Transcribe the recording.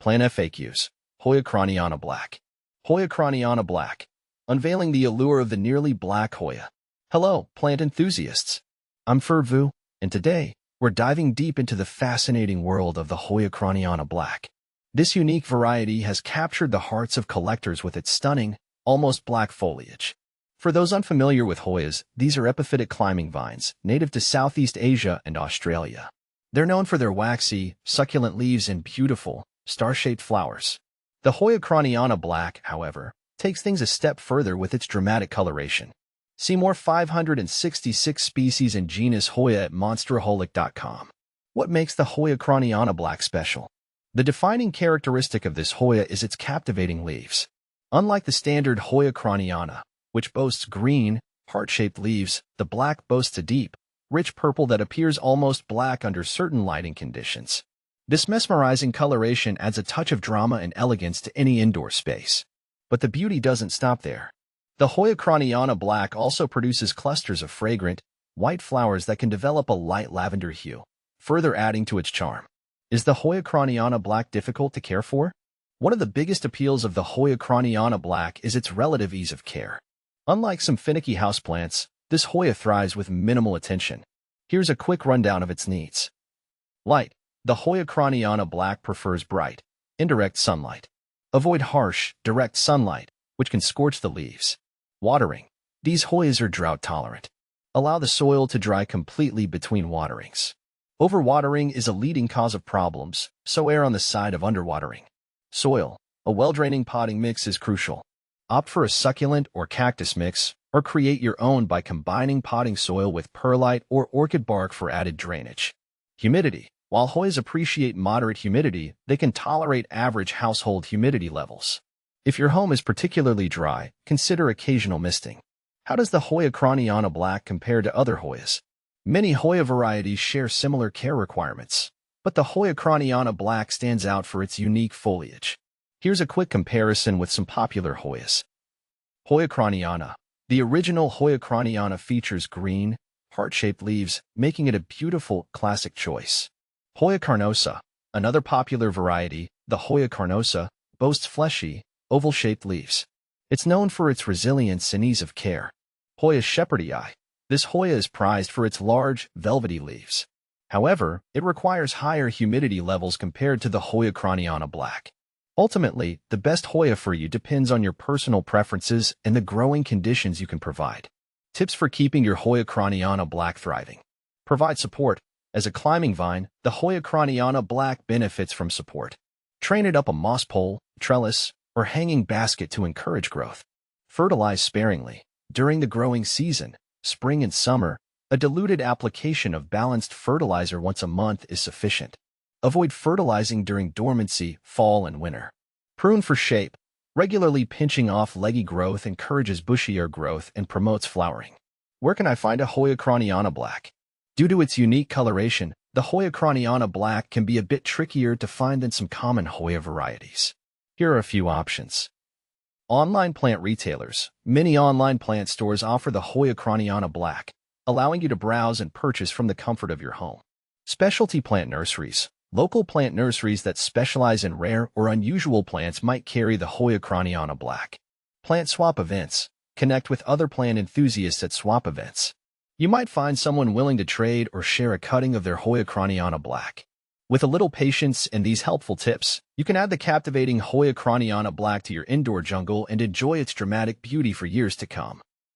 Plant FAQs. Hoya Krohniana Black. Hoya Krohniana Black. Unveiling the allure of the nearly black Hoya. Hello, plant enthusiasts. I'm Vu, and today, we're diving deep into the fascinating world of the Hoya Krohniana Black. This unique variety has captured the hearts of collectors with its stunning, almost black foliage. For those unfamiliar with Hoyas, these are epiphytic climbing vines, native to Southeast Asia and Australia. They're known for their waxy, succulent leaves and beautiful, star-shaped flowers. The Hoya Krohniana Black, however, takes things a step further with its dramatic coloration. See more 566 species and genus Hoya at monsteraholic.com. What makes the Hoya Krohniana Black special? The defining characteristic of this Hoya is its captivating leaves. Unlike the standard Hoya Krohniana, which boasts green, heart-shaped leaves, the black boasts a deep, rich purple that appears almost black under certain lighting conditions. This mesmerizing coloration adds a touch of drama and elegance to any indoor space. But the beauty doesn't stop there. The Hoya Krohniana Black also produces clusters of fragrant, white flowers that can develop a light lavender hue, further adding to its charm. Is the Hoya Krohniana Black difficult to care for? One of the biggest appeals of the Hoya Krohniana Black is its relative ease of care. Unlike some finicky houseplants, this Hoya thrives with minimal attention. Here's a quick rundown of its needs. Light. The Hoya Krohniana Black prefers bright, indirect sunlight. Avoid harsh, direct sunlight, which can scorch the leaves. Watering. These Hoyas are drought tolerant. Allow the soil to dry completely between waterings. Overwatering is a leading cause of problems, so err on the side of underwatering. Soil. A well-draining potting mix is crucial. Opt for a succulent or cactus mix, or create your own by combining potting soil with perlite or orchid bark for added drainage. Humidity. While Hoyas appreciate moderate humidity, they can tolerate average household humidity levels. If your home is particularly dry, consider occasional misting. How does the Hoya Krohniana Black compare to other Hoyas? Many Hoya varieties share similar care requirements, but the Hoya Krohniana Black stands out for its unique foliage. Here's a quick comparison with some popular Hoyas. Hoya Krohniana. The original Hoya Krohniana features green, heart-shaped leaves, making it a beautiful, classic choice. Hoya carnosa. Another popular variety, the Hoya carnosa, boasts fleshy, oval-shaped leaves. It's known for its resilience and ease of care. Hoya shepherdii. This Hoya is prized for its large, velvety leaves. However, it requires higher humidity levels compared to the Hoya Krohniana Black. Ultimately, the best Hoya for you depends on your personal preferences and the growing conditions you can provide. Tips for keeping your Hoya Krohniana Black thriving. Provide support. As a climbing vine, the Hoya Krohniana Black benefits from support. Train it up a moss pole, trellis, or hanging basket to encourage growth. Fertilize sparingly. During the growing season, spring and summer, a diluted application of balanced fertilizer once a month is sufficient. Avoid fertilizing during dormancy, fall, and winter. Prune for shape. Regularly pinching off leggy growth encourages bushier growth and promotes flowering. Where can I find a Hoya Krohniana Black? Due to its unique coloration, the Hoya Krohniana Black can be a bit trickier to find than some common Hoya varieties. Here are a few options. Online plant retailers. Many online plant stores offer the Hoya Krohniana Black, allowing you to browse and purchase from the comfort of your home. Specialty plant nurseries. Local plant nurseries that specialize in rare or unusual plants might carry the Hoya Krohniana Black. Plant swap events. Connect with other plant enthusiasts at swap events. You might find someone willing to trade or share a cutting of their Hoya Krohniana Black. With a little patience and these helpful tips, you can add the captivating Hoya Krohniana Black to your indoor jungle and enjoy its dramatic beauty for years to come.